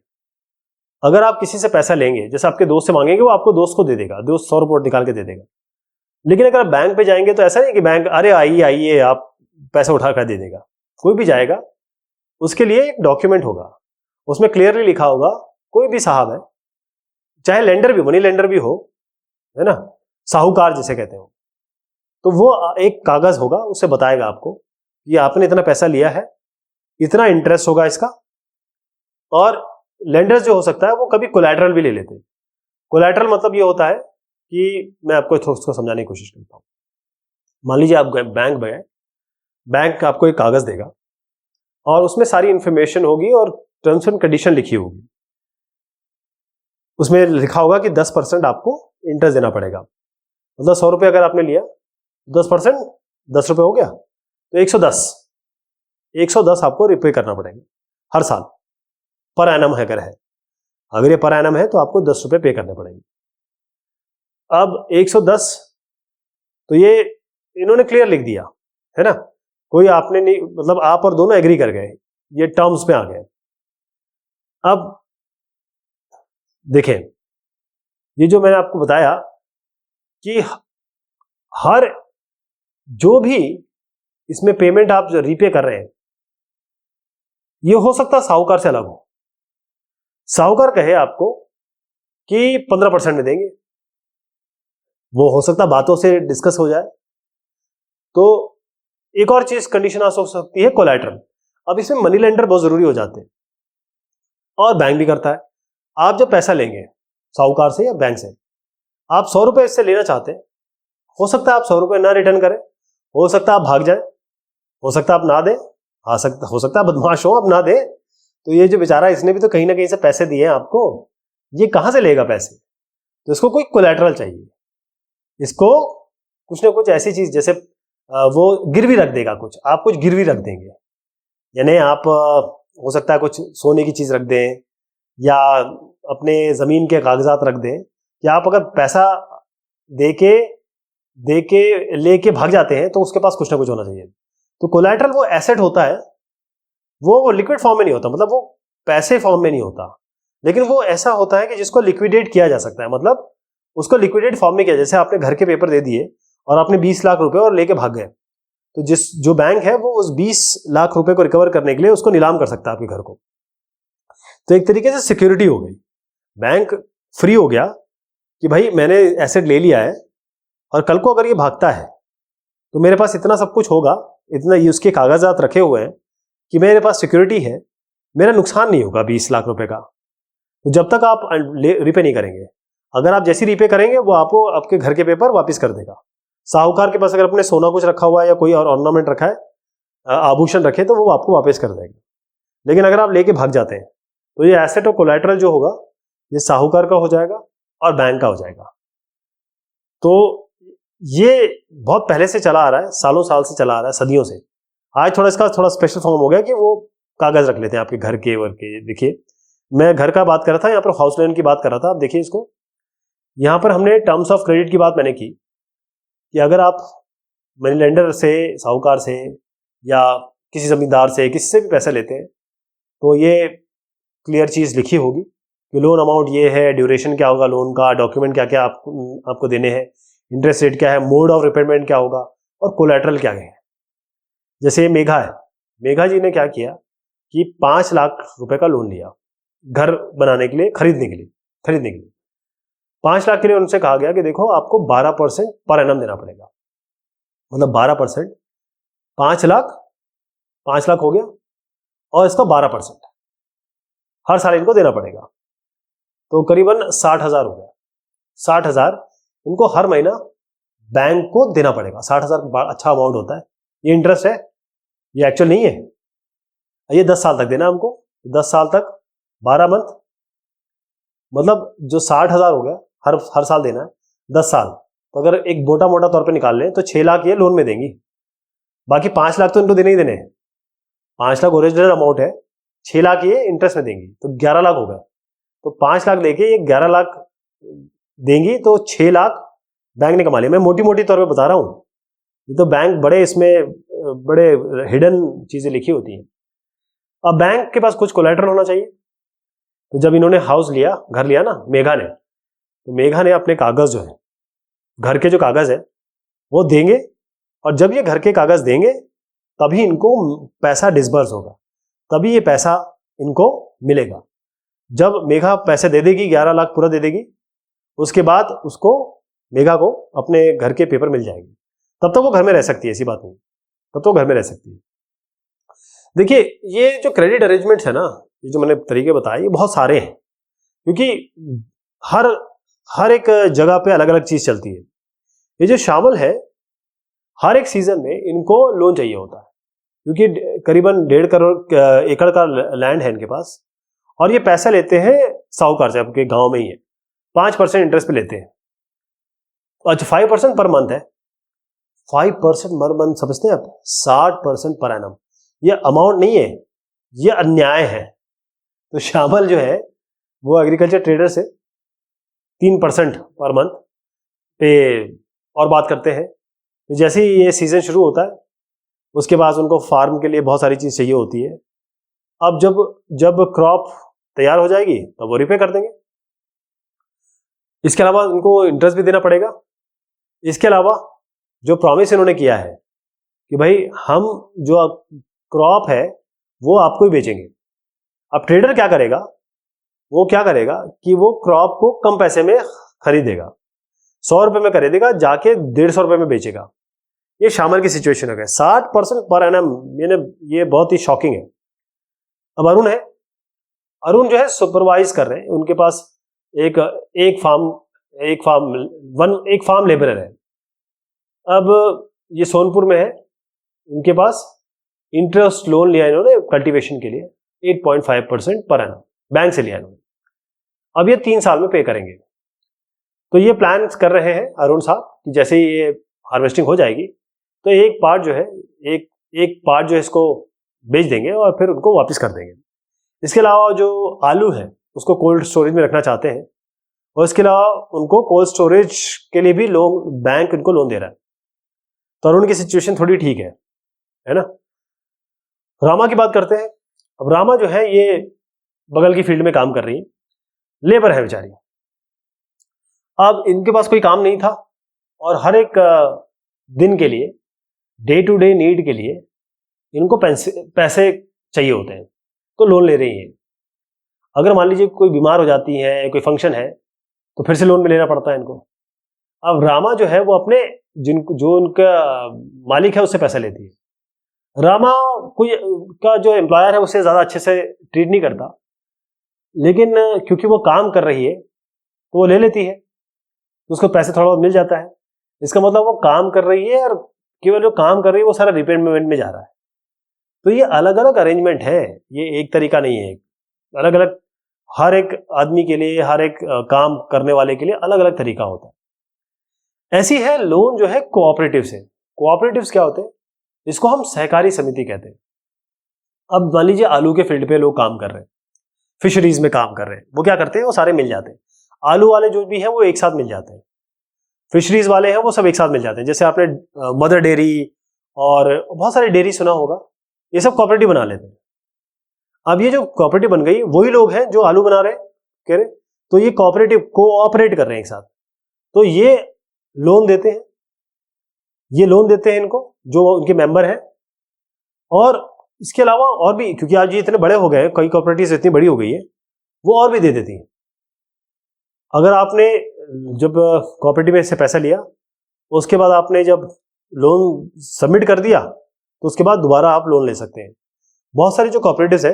Speaker 1: अगर आप किसी से पैसा लेंगे, जैसे आपके दोस्त से मांगेंगे, वो आपको दोस्त को दे देगा, दोस्त 100 रुपये निकाल के दे देगा। लेकिन अगर आप बैंक पे जाएंगे तो ऐसा नहीं कि बैंक अरे आइए आइए आप पैसा उठा कर दे देगा। कोई भी जाएगा उसके लिए एक डॉक्यूमेंट होगा, उसमें क्लियरली लिखा होगा, कोई भी साहब है, चाहे लेंडर भी, मनी लेंडर भी हो, है ना, साहूकार जिसे कहते हो, तो वो एक कागज होगा, उससे बताएगा आपको ये आपने इतना पैसा लिया है, इतना इंटरेस्ट होगा इसका। और लेंडर्स जो हो सकता है वो कभी कोलैटरल भी ले लेते हैं। कोलैटरल मतलब ये होता है कि मैं आपको थोड़ा उसको समझाने की कोशिश करता हूं। मान लीजिए आप बैंक गए, बैंक आपको एक कागज देगा और उसमें सारी इंफॉर्मेशन होगी और टर्म्स एंड कंडीशन लिखी होगी। उसमें लिखा होगा कि 10% आपको इंटरेस्ट देना पड़ेगा, मतलब 100 रुपये अगर आपने लिया, 10% 10 रुपये हो गया, तो 110 आपको रिपे करना पड़ेगा हर साल, पर एनम अगर ये पर एनम है तो आपको 10 रुपये पे करने पड़ेंगे। अब 110, तो ये इन्होंने क्लियर लिख दिया है ना, कोई आपने नहीं, मतलब आप और दोनों एग्री कर गए, ये टर्म्स में आ गए। अब देखें, ये जो मैंने आपको बताया कि हर जो भी इसमें पेमेंट आप जो रीपे कर रहे हैं, ये हो सकता साहूकार से अलग हो। साहूकार कहे आपको कि 15% में देंगे, वो हो सकता बातों से डिस्कस हो जाए। तो एक और चीज कंडीशन आ सकती है कोलैटरल। अब इसमें मनी लेंडर बहुत जरूरी हो जाते हैं और बैंक भी करता है। आप जब पैसा लेंगे साहूकार से या बैंक से, आप 100 रुपए इससे लेना चाहते हैं, हो सकता है आप 100 रुपए ना रिटर्न करें, हो सकता है आप भाग जाए, हो सकता है आप ना दें, हो सकता है बदमाश हो आप ना दें। तो ये जो बेचारा, इसने भी तो कहीं ना कहीं से पैसे दिए हैं आपको, ये कहां से लेगा पैसे? तो इसको कोई कोलैटरल चाहिए, इसको कुछ ना कुछ ऐसी चीज, जैसे वो गिरवी रख देगा, कुछ आप कुछ गिरवी रख देंगे, यानी आप हो सकता है कुछ सोने की चीज रख दें या अपने जमीन के कागजात रख दें, कि आप अगर पैसा दे के लेके भाग जाते हैं तो उसके पास कुछ ना कुछ होना चाहिए। तो कोलैटरल वो एसेट होता है, वो लिक्विड फॉर्म में नहीं होता, मतलब वो पैसे फॉर्म में नहीं होता, लेकिन वो ऐसा होता है कि जिसको लिक्विडेट किया जा सकता है, मतलब उसको लिक्विडेट फॉर्म में किया। जैसे आपने घर के पेपर दे दिए और आपने 20 लाख रुपए और लेके भाग गए, तो जो बैंक है वो उस 20 लाख रुपए को रिकवर करने के लिए उसको नीलाम कर सकता है आपके घर को। तो एक तरीके से सिक्योरिटी हो गई, बैंक फ्री हो गया कि भाई मैंने एसेट ले लिया है और कल को अगर ये भागता है तो मेरे पास इतना सब कुछ होगा, इतना ये उसके कागजात रखे हुए हैं कि मेरे पास सिक्योरिटी है, मेरा नुकसान नहीं होगा 20 लाख रुपए का। तो जब तक आप रिपे नहीं करेंगे, अगर आप जैसी रिपे करेंगे वो आपको आपके घर के पेपर वापस कर देगा। साहूकार के पास अगर अपने सोना कुछ रखा हुआ है या कोई और ऑर्नामेंट रखा है, आभूषण रखे, तो वो आपको वापस कर देगा। लेकिन अगर आप लेके भाग जाते हैं तो ये एसेट और कोलैटरल जो होगा ये साहूकार का हो जाएगा और बैंक का हो जाएगा। तो ये बहुत पहले से चला आ रहा है, सालों साल से चला आ रहा है, सदियों से। आज थोड़ा इसका थोड़ा स्पेशल फॉर्म हो गया कि वो कागज रख लेते हैं आपके घर के वर के। देखिए, मैं घर का बात कर रहा था, यहाँ पर हाउस लोन की बात कर रहा था। आप देखिए इसको, यहाँ पर हमने टर्म्स ऑफ क्रेडिट की बात मैंने की कि अगर आप मनी लेंडर से, साहूकार से या किसी जमींदार से, किसी से भी पैसा लेते हैं, तो ये क्लियर चीज लिखी होगी कि लोन अमाउंट ये है, ड्यूरेशन क्या होगा लोन का, डॉक्यूमेंट क्या क्या आपको देने हैं, इंटरेस्ट रेट क्या है, मोड ऑफ रिपेमेंट क्या होगा और कोलैटरल क्या है। जैसे मेघा है, मेघा जी ने क्या किया कि 5 लाख रुपए का लोन लिया घर बनाने के लिए, खरीदने के लिए 5 लाख के लिए उनसे कहा गया कि देखो आपको 12% पर एनम देना पड़ेगा। मतलब 12%, 5 लाख हो गया, और इसका 12% हर साल इनको देना पड़ेगा, तो करीबन 60,000 हो गया। 60,000 इनको हर महीना बैंक को देना पड़ेगा। 60,000 अच्छा अमाउंट होता है। ये इंटरेस्ट है, ये एक्चुअल नहीं है। ये 10 साल तक देना हमको, 10 साल तक 12 मंथ, मतलब जो 60,000 हो गया हर साल देना है 10 साल। तो अगर एक मोटा मोटा तौर पे निकाल लें तो 6 लाख ये लोन में देंगी, बाकी 5 लाख तो इनको देने ही देने हैं। 5 लाख ओरिजिनल अमाउंट है, 6 लाख ये इंटरेस्ट में देंगी, तो 11 लाख हो गए। तो 5 लाख लेके ये 11 लाख देंगी, तो 6 लाख बैंक ने कमा लिया। मैं मोटी मोटी तौर पे बता रहा हूँ, ये तो बैंक बड़े इसमें बड़े हिडन चीजें लिखी होती हैं। अब बैंक के पास कुछ कोलैटरल होना चाहिए। तो जब इन्होंने हाउस लिया, घर लिया ना मेघा ने, तो मेघा ने अपने कागज जो है, घर के जो कागज है वो देंगे, और जब ये घर के कागज देंगे तभी इनको पैसा डिसबर्स होगा, तभी ये पैसा इनको मिलेगा। जब मेघा पैसे दे देगी, 11 लाख पूरा दे देगी, उसके बाद उसको मेघा को अपने घर के पेपर मिल जाएंगे। तब तक वो घर में रह सकती है, ऐसी बात नहीं, तब तो घर में रह सकती है। देखिए, ये जो क्रेडिट अरेंजमेंट्स है ना, ये जो मैंने तरीके बताए, ये बहुत सारे हैं, क्योंकि हर एक जगह पे अलग अलग चीज चलती है। ये जो शामिल है, हर एक सीजन में इनको लोन चाहिए होता है, क्योंकि करीबन 1.5 करोड़ एकड़ का लैंड है इनके पास, और ये पैसा लेते हैं साहूकार से, आपके गांव में ही है, 5% इंटरेस्ट पे लेते हैं। अच्छा, 5% पर मंथ है, 5% पर मंथ, समझते हैं आप? 60% पर एनम। ये अमाउंट नहीं है, ये अन्याय है। तो शामिल जो है वो एग्रीकल्चर ट्रेडर से 3% पर मंथ पे और बात करते हैं। तो जैसे ही ये सीजन शुरू होता है, उसके बाद उनको फार्म के लिए बहुत सारी चीज चाहिए होती है। अब जब क्रॉप तैयार हो जाएगी तब वो रिपे कर देंगे। इसके अलावा उनको इंटरेस्ट भी देना पड़ेगा। इसके अलावा जो प्रॉमिस इन्होंने किया है कि भाई हम जो क्रॉप है वो आपको ही बेचेंगे। अब ट्रेडर क्या करेगा, वो क्या करेगा कि वो क्रॉप को कम पैसे में खरीदेगा, 100 रुपए में खरीदेगा, जाके 150 रुपए में बेचेगा। ये शामिल की सिचुएशन है। 60% पर एनम, ये बहुत ही शॉकिंग है। अब अरुण जो है सुपरवाइज कर रहे हैं, उनके पास एक फार्म लेबरर है। अब ये सोनपुर में है, इनके पास इंटरेस्ट लोन लिया इन्होंने कल्टीवेशन के लिए 8.5% पर एनम बैंक से लिया इन्होंने। अब ये 3 साल में पे करेंगे। तो ये प्लान कर रहे हैं अरुण साहब कि जैसे ही ये हार्वेस्टिंग हो जाएगी तो एक पार्ट जो है इसको बेच देंगे और फिर उनको वापस कर देंगे। इसके अलावा जो आलू है उसको कोल्ड स्टोरेज में रखना चाहते हैं, और इसके अलावा उनको कोल्ड स्टोरेज के लिए भी बैंक इनको लोन दे रहा है। तो अरुण की सिचुएशन थोड़ी ठीक है ना। रामा की बात करते हैं। अब रामा जो है ये बगल की फील्ड में काम कर रही है, लेबर है बेचारी। अब इनके पास कोई काम नहीं था और हर एक दिन के लिए, डे टू डे नीड के लिए इनको पैसे चाहिए होते हैं, तो लोन ले रही हैं। अगर मान लीजिए कोई बीमार हो जाती है, कोई फंक्शन है, तो फिर से लोन में लेना पड़ता है इनको। अब रामा जो है वो अपने जो उनका मालिक है उससे पैसा लेती है। रामा कोई का जो एम्प्लॉयर है उससे ज्यादा अच्छे से ट्रीट नहीं करता, लेकिन क्योंकि वो काम कर रही है तो वो ले लेती है, तो उसको पैसे थोड़ा बहुत मिल जाता है। इसका मतलब वो काम कर रही है और केवल जो काम कर रही है वो सारा रिपेमेंट में जा रहा है। तो ये अलग अलग अरेंजमेंट है, ये एक तरीका नहीं है। अलग अलग हर एक आदमी के लिए, हर एक काम करने वाले के लिए अलग अलग तरीका होता है। ऐसी है लोन जो है कोऑपरेटिव से। कोऑपरेटिव्स क्या होते हैं? इसको हम सहकारी समिति कहते हैं। अब मान लीजिए आलू के फील्ड पे लोग काम कर रहे हैं, फिशरीज में काम कर रहे हैं, वो क्या करते हैं, वो सारे मिल जाते हैं। आलू वाले जो भी हैं वो एक साथ मिल जाते हैं, फिशरीज वाले हैं वो सब एक साथ मिल जाते हैं। जैसे आपने मदर डेयरी और बहुत सारे डेयरी सुना होगा, ये सब कोऑपरेटिव बना लेते हैं। अब ये जो कोऑपरेटिव बन गई, वही लोग हैं जो आलू बना रहे हैं, कह रहे, तो ये कोऑपरेट कर रहे हैं एक साथ। तो ये लोन देते हैं इनको, जो उनके मेंबर हैं। और इसके अलावा और भी, क्योंकि आज ये इतने बड़े हो गए हैं, कई कोऑपरेटिव्स इतनी बड़ी हो गई है, वो और भी दे देती हैं। अगर आपने जब कोऑपरेटिव में से पैसा लिया, उसके बाद आपने जब लोन सबमिट कर दिया तो उसके बाद दोबारा आप लोन ले सकते हैं। बहुत सारी जो कोऑपरेटिव्स है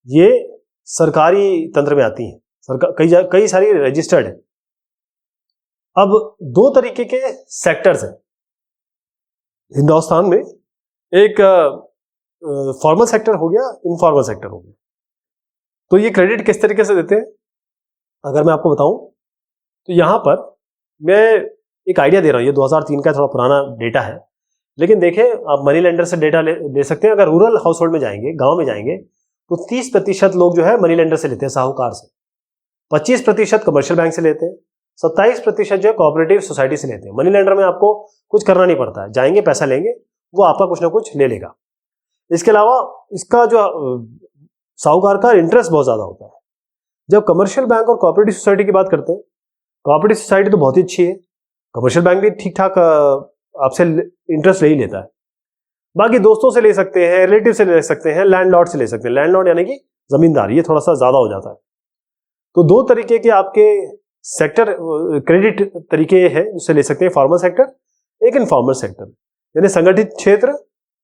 Speaker 1: ये सरकारी तंत्र में आती हैं, कई सारी रजिस्टर्ड है। अब दो तरीके के सेक्टर्स हैं हिंदुस्तान में, एक फॉर्मल सेक्टर हो गया, इनफॉर्मल सेक्टर हो गया। तो ये क्रेडिट किस तरीके से देते हैं अगर मैं आपको बताऊं तो यहां पर मैं एक आइडिया दे रहा हूं। ये 2003 का थोड़ा पुराना डेटा है, लेकिन देखें आप मनी लेंडर से डेटा ले सकते हैं। अगर रूरल हाउस होल्ड में जाएंगे, गांव में जाएंगे, तो 30% लोग जो है मनी लेंडर से लेते हैं, साहूकार से। 25% कमर्शियल बैंक से लेते हैं। 27% जो है कोऑपरेटिव सोसाइटी से लेते हैं। मनी लेंडर में आपको कुछ करना नहीं पड़ता है, जाएंगे पैसा लेंगे, वो आपका कुछ ना कुछ ले लेगा। इसके अलावा इसका जो साहूकार का इंटरेस्ट बहुत ज्यादा होता है। जब कमर्शियल बैंक और कोऑपरेटिव सोसाइटी की बात करते हैं, कोऑपरेटिव सोसाइटी तो बहुत ही अच्छी है, कमर्शियल बैंक भी ठीक ठाक आपसे इंटरेस्ट ले ही लेता है। बाकी दोस्तों से ले सकते हैं, रिलेटिव से ले सकते हैं, लैंडलॉर्ड से ले सकते हैं। लैंडलॉर्ड यानी कि जमींदार, ये थोड़ा सा ज्यादा हो जाता है। तो दो तरीके के आपके सेक्टर क्रेडिट तरीके हैं जिससे ले सकते हैं, फॉर्मल सेक्टर, एक इनफॉर्मल सेक्टर, यानी संगठित क्षेत्र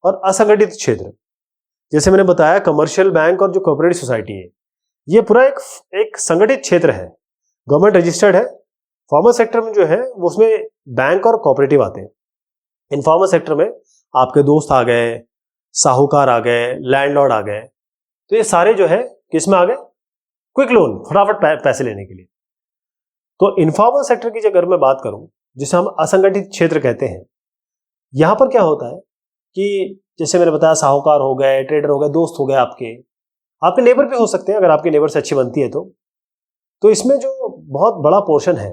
Speaker 1: और असंगठित क्षेत्र। जैसे मैंने बताया कमर्शियल बैंक और जो कोऑपरेटिव सोसाइटी है ये पूरा एक संगठित क्षेत्र है, गवर्नमेंट रजिस्टर्ड है। फॉर्मल सेक्टर में जो है वो उसमें बैंक और कोऑपरेटिव आते हैं। इनफॉर्मल सेक्टर में आपके दोस्त आ गए, साहूकार आ गए, लैंडलॉर्ड आ गए। तो ये सारे जो है किस में आ गए, क्विक लोन, फटाफट पैसे लेने के लिए। तो इनफॉर्मल सेक्टर की अगर मैं बात करूं, जिसे हम असंगठित क्षेत्र कहते हैं, यहां पर क्या होता है कि जैसे मैंने बताया साहूकार हो गए, ट्रेडर हो गए, दोस्त हो गए, आपके नेबर भी हो सकते हैं अगर आपकी नेबर से अच्छी बनती है तो इसमें जो बहुत बड़ा पोर्शन है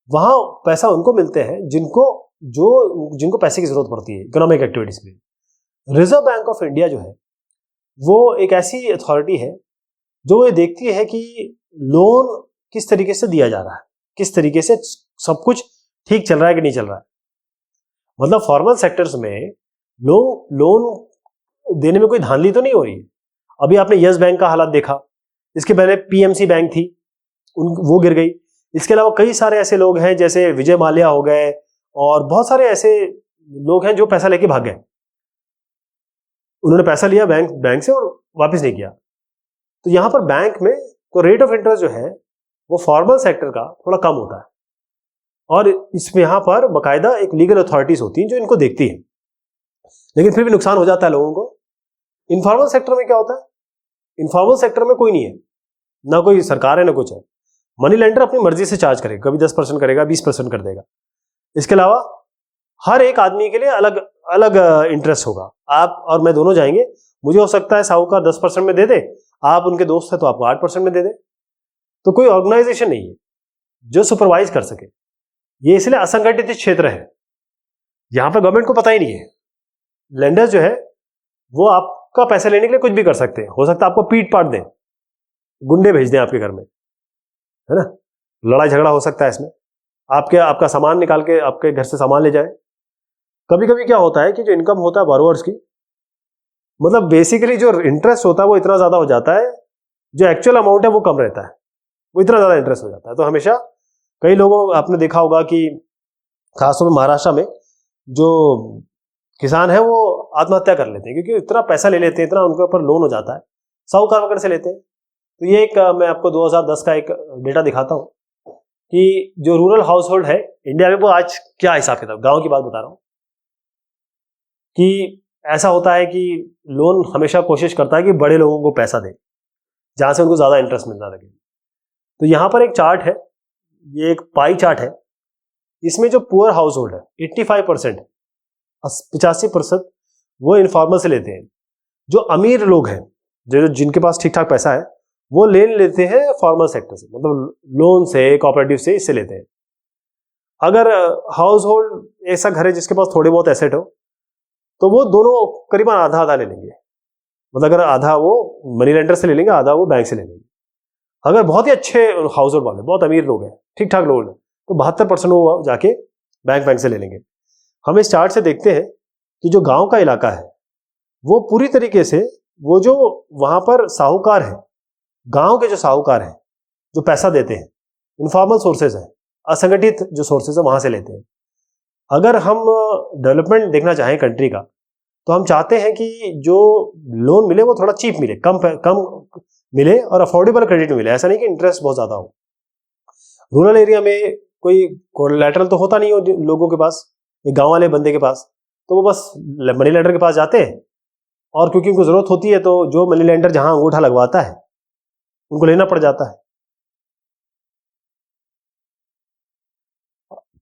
Speaker 1: वहां पैसा उनको मिलते हैं जिनको पैसे की जरूरत पड़ती है इकोनॉमिक एक्टिविटीज में। रिजर्व बैंक ऑफ इंडिया जो है वो एक ऐसी अथॉरिटी है जो ये देखती है कि लोन किस तरीके से दिया जा रहा है, किस तरीके से सब कुछ ठीक चल रहा है कि नहीं चल रहा है। मतलब फॉर्मल सेक्टर्स में लोन देने में कोई धांधली तो नहीं हो रही है। अभी आपने यस बैंक का हालात देखा, इसके पहले पीएमसी बैंक थी, वो गिर गई। इसके अलावा कई सारे ऐसे लोग हैं जैसे विजय माल्या हो गए और बहुत सारे ऐसे लोग हैं जो पैसा लेके भाग गए। उन्होंने पैसा लिया बैंक से और वापस नहीं किया। तो यहां पर बैंक में तो रेट ऑफ इंटरेस्ट जो है वो फॉर्मल सेक्टर का थोड़ा कम होता है और इसमें यहां पर बाकायदा एक लीगल अथॉरिटीज होती हैं जो इनको देखती है, लेकिन फिर भी नुकसान हो जाता है लोगों को। इनफॉर्मल सेक्टर में क्या होता है, इनफॉर्मल सेक्टर में कोई नहीं है, ना कोई सरकार है ना कुछ है। मनी लेंडर अपनी मर्जी से चार्ज करेगा, कभी 10% करेगा, 20% कर देगा। इसके अलावा हर एक आदमी के लिए अलग अलग इंटरेस्ट होगा। आप और मैं दोनों जाएंगे, मुझे हो सकता है साहूकार 10% में दे दे, आप उनके दोस्त हैं तो आपको 8% में दे दे। तो कोई ऑर्गेनाइजेशन नहीं है जो सुपरवाइज कर सके। ये इसलिए असंगठित क्षेत्र है, यहां पर गवर्नमेंट को पता ही नहीं है। लेंडर्स जो है वो आपका पैसे लेने के लिए कुछ भी कर सकते हैं। हो सकता है आपको पीट पाट दें, गुंडे भेज दें आपके घर में, है ना, लड़ाई झगड़ा हो सकता है इसमें, आपका सामान निकाल के आपके घर से सामान ले जाए। कभी कभी क्या होता है कि जो इनकम होता है बोरोवर्स की, मतलब बेसिकली जो इंटरेस्ट होता है वो इतना ज्यादा हो जाता है, जो एक्चुअल अमाउंट है वो कम रहता है, वो इतना ज्यादा इंटरेस्ट हो जाता है। तो हमेशा कई लोगों आपने देखा होगा कि खासतौर में महाराष्ट्र में जो किसान है वो आत्महत्या कर लेते हैं क्योंकि इतना पैसा ले लेते हैं, इतना उनके ऊपर लोन हो जाता है, साहूकार वगैरह से लेते हैं। तो ये एक मैं आपको 2010 का एक डेटा दिखाता हूं कि जो रूरल हाउस होल्ड है इंडिया में वो आज क्या हिसाब किताब, गांव की बात बता रहा हूं, कि ऐसा होता है कि लोन हमेशा कोशिश करता है कि बड़े लोगों को पैसा दे जहां से उनको ज्यादा इंटरेस्ट मिलना लगे। तो यहां पर एक चार्ट है, ये एक पाई चार्ट है, इसमें जो पुअर हाउस होल्ड है 85%, 85% वो इनफॉर्मल से लेते हैं। जो अमीर लोग हैं, जो जिनके पास ठीक ठाक पैसा है, वो लेते हैं फॉर्मल सेक्टर से, मतलब लोन से, कोऑपरेटिव से, इससे लेते हैं। अगर हाउस होल्ड ऐसा घर है जिसके पास थोड़े बहुत एसेट हो तो वो दोनों करीबन आधा आधा ले लेंगे। मतलब अगर आधा वो मनी लेंडर से ले लेंगे, आधा वो बैंक से ले लेंगे। अगर बहुत ही अच्छे हाउस होल्ड वाले, बहुत अमीर लोग हैं, ठीक ठाक लोग हैं, तो 72% वो जाके बैंक से ले लेंगे। हम इस चार्ट से देखते हैं कि जो गांव का इलाका है वो पूरी तरीके से वो जो वहां पर साहूकार है, गांव के जो साहूकार हैं जो पैसा देते हैं, इनफॉर्मल सोर्सेज हैं, असंगठित जो सोर्सेज है वहां से लेते हैं। अगर हम डेवलपमेंट देखना चाहें कंट्री का, तो हम चाहते हैं कि जो लोन मिले वो थोड़ा चीप मिले, कम मिले और अफोर्डेबल क्रेडिट मिले। ऐसा नहीं कि इंटरेस्ट बहुत ज़्यादा हो। रूरल एरिया में कोई कोलैटरल तो होता नहीं हो लोगों के पास, गांव वाले बंदे के पास, तो वो बस मनी लेंडर के पास जाते हैं, और क्योंकि उनको ज़रूरत होती है तो जो मनी लेंडर जहां अंगूठा लगवाता है उनको लेना पड़ जाता है।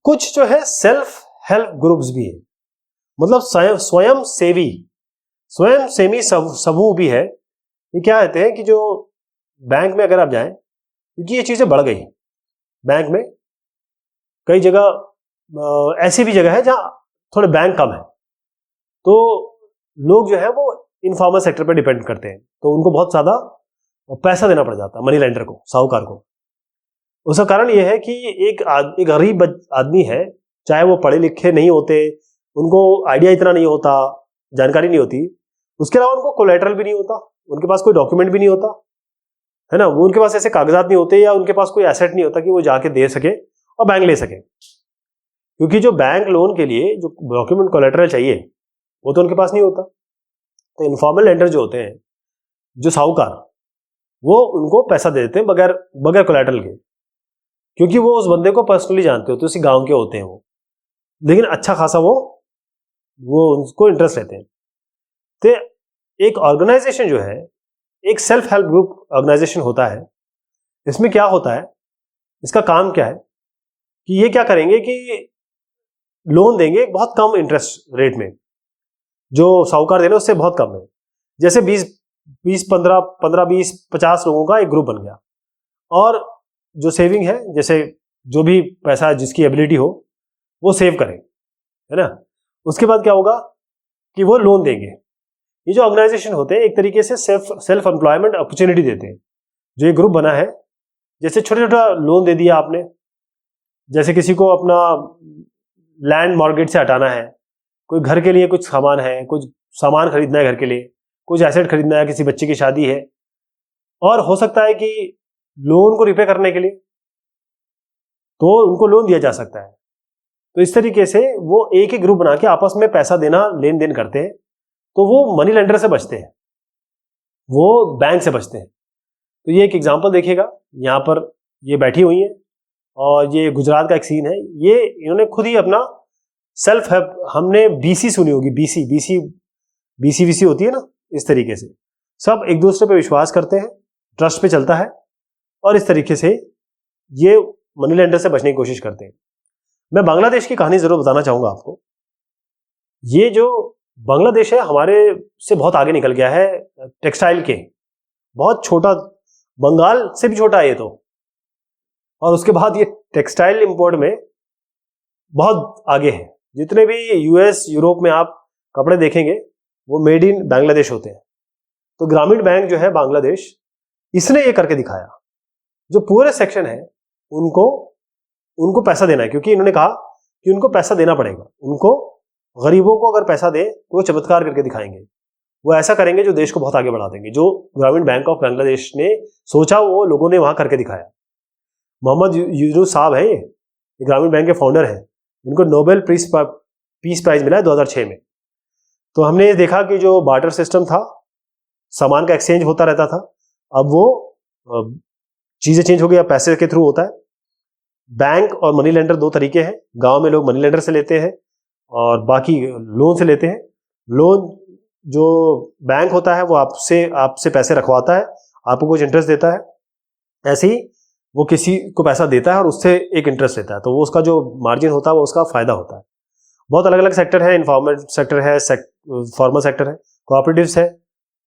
Speaker 1: कुछ जो है सेल्फ हेल्प ग्रुप्स भी है, मतलब स्वयं सेवी समूह भी है। ये क्या कहते हैं कि जो बैंक में अगर आप जाएं, क्योंकि ये चीजें बढ़ गई बैंक में, कई जगह ऐसी भी जगह है जहां थोड़े बैंक कम है, तो लोग जो है वो इनफॉर्मल सेक्टर पर डिपेंड करते हैं, तो उनको बहुत ज्यादा पैसा देना पड़ जाता है मनी लेंडर को, साहूकार को। उसका कारण यह है कि एक गरीब आदमी है, चाहे वो पढ़े लिखे नहीं होते, उनको आइडिया इतना नहीं होता, जानकारी नहीं होती, उसके अलावा उनको कोलेटरल भी नहीं होता, उनके पास कोई डॉक्यूमेंट भी नहीं होता, है ना, वो उनके पास ऐसे कागजात नहीं होते, या उनके पास कोई एसेट नहीं होता कि वो जाके दे सके और बैंक ले सके। क्योंकि जो बैंक लोन के लिए जो डॉक्यूमेंट कोलेटरल चाहिए वो तो उनके पास नहीं होता। तो इनफॉर्मल लेंडर जो होते हैं, जो साहूकार, वो उनको पैसा दे देते हैं बगैर कोलेटरल के, क्योंकि वो उस बंदे को पर्सनली जानते होते हैं, उसी गांव के होते हैं वो, लेकिन अच्छा खासा वो उनको इंटरेस्ट लेते हैं। तो एक ऑर्गेनाइजेशन जो है, एक सेल्फ हेल्प ग्रुप ऑर्गेनाइजेशन होता है, इसमें क्या होता है, इसका काम क्या है कि ये क्या करेंगे कि लोन देंगे बहुत कम इंटरेस्ट रेट में, जो साहूकार दे रहे हैं उससे बहुत कम है। जैसे 15-20-50 लोगों का एक ग्रुप बन गया, और जो सेविंग है, जैसे जो भी पैसा जिसकी एबिलिटी हो वो सेव करें, है ना। उसके बाद क्या होगा कि वो लोन देंगे। ये जो ऑर्गेनाइजेशन होते हैं एक तरीके से सेल्फ एम्प्लॉयमेंट अपॉर्चुनिटी देते हैं। जो ये ग्रुप बना है, जैसे छोटा छोटा लोन दे दिया आपने, जैसे किसी को अपना लैंड मॉर्गेज से हटाना है, कोई घर के लिए कुछ सामान है, कुछ सामान खरीदना है घर के लिए, कुछ एसेट खरीदना है, किसी बच्चे की शादी है, और हो सकता है कि लोन को रिपे करने के लिए, तो उनको लोन दिया जा सकता है। तो इस तरीके से वो एक ही ग्रुप बना के आपस में पैसा देना लेन देन करते हैं, तो वो मनी लेंडर से बचते हैं, वो बैंक से बचते हैं। तो ये एक एग्जांपल देखिएगा, यहाँ पर ये बैठी हुई हैं और ये गुजरात का एक सीन है। ये इन्होंने खुद ही अपना सेल्फ हेल्प, हमने बीसी सुनी होगी, बीसी होती है ना, इस तरीके से सब एक दूसरे पे विश्वास करते हैं, ट्रस्ट पे चलता है, और इस तरीके से ये मनी लेंडर से बचने की कोशिश करते हैं। मैं बांग्लादेश की कहानी जरूर बताना चाहूंगा आपको। ये जो बांग्लादेश है हमारे से बहुत आगे निकल गया है टेक्सटाइल के, बहुत छोटा, बंगाल से भी छोटा है ये तो, और उसके बाद ये टेक्सटाइल इंपोर्ट में बहुत आगे है। जितने भी यूएस यूरोप में आप कपड़े देखेंगे वो मेड इन बांग्लादेश होते हैं। तो ग्रामीण बैंक जो है बांग्लादेश, इसने ये करके दिखाया, जो पूरे सेक्शन है उनको पैसा देना है, क्योंकि इन्होंने कहा कि उनको पैसा देना पड़ेगा, उनको गरीबों को अगर पैसा दे तो वो चमत्कार करके दिखाएंगे, वो ऐसा करेंगे जो देश को बहुत आगे बढ़ा देंगे। जो ग्रामीण बैंक ऑफ बांग्लादेश ने सोचा वो लोगों ने वहां करके दिखाया। मोहम्मद यूनुस साहब है, ये ग्रामीण बैंक के फाउंडर हैं, इनको नोबेल पीस प्राइज मिला है 2006 में। तो हमने ये देखा कि जो बार्टर सिस्टम था, सामान का एक्सचेंज होता रहता था, अब वो चीजें चेंज हो गई, अब पैसे के थ्रू होता है। बैंक और मनी लेंडर दो तरीके हैं, गांव में लोग मनी लेंडर से लेते हैं और बाकी लोन से लेते हैं। लोन जो बैंक होता है वो आपसे पैसे रखवाता है, आपको कुछ इंटरेस्ट देता है, ऐसे ही वो किसी को पैसा देता है और उससे एक इंटरेस्ट लेता है, तो वो उसका जो मार्जिन होता है वो उसका फायदा होता है। बहुत अलग अलग सेक्टर है, इन्फॉर्मल सेक्टर है, फॉर्मल सेक्टर है, कोऑपरेटिव्स है,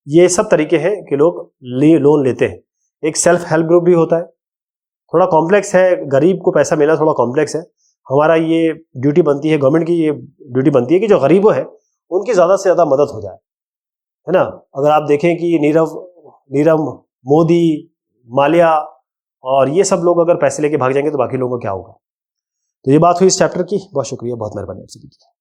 Speaker 1: ये सब तरीके हैं कि लोग लोन लेते हैं। एक सेल्फ हेल्प ग्रुप भी होता है, थोड़ा कॉम्प्लेक्स है, गरीब को पैसा मिलना थोड़ा कॉम्प्लेक्स है। हमारा ये ड्यूटी बनती है, गवर्नमेंट की ये ड्यूटी बनती है कि जो गरीब है उनकी ज़्यादा से ज़्यादा मदद हो जाए, है ना। अगर आप देखें कि नीरव मोदी, माल्या और ये सब लोग अगर पैसे लेके भाग जाएंगे तो बाकी लोगों को क्या होगा। तो ये बात हुई इस चैप्टर की। बहुत शुक्रिया, बहुत मेहरबानी आप सभी की।